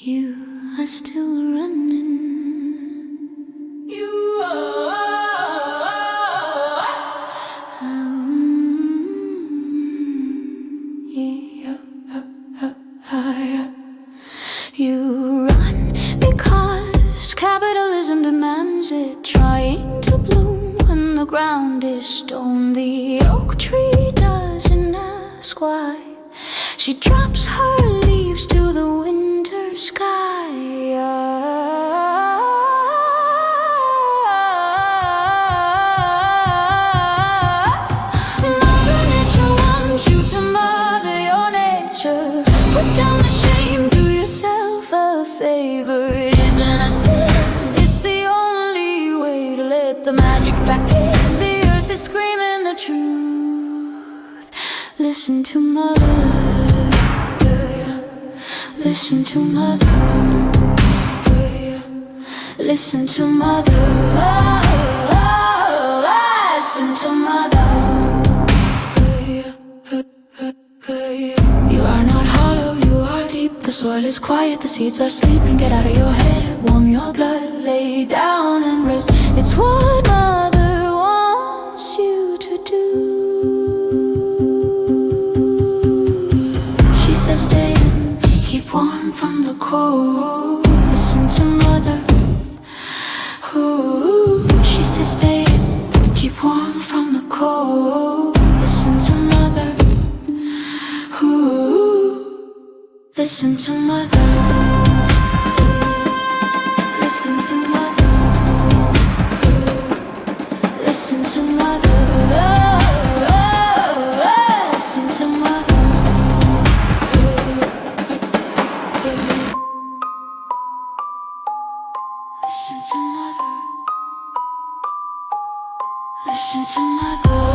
You are still running. You are. You run because capitalism demands it, trying to bloom when the ground is stone. The oak tree doesn't ask why. She drops her leaves to the winter sky. Mother Nature wants you to mother your nature. Put down the shame, do yourself a favor. It isn't a sin, it's the only way to let the magic back in. The earth is screaming the truth. Listen to mother. Listen to mother. Listen to mother. Listen to mother. You are not hollow, you are deep. The soil is quiet, the seeds are sleeping. Get out of your head, warm your blood, lay down and rest. It's what mother wants you to do. She says stay, keep warm from the cold. Listen to mother. Ooh, she says stay, keep warm from the cold. Listen to mother. Ooh, listen to mother. Listen to mother. Listen to mother. Listen to mother. Listen to mother. Listen to mother.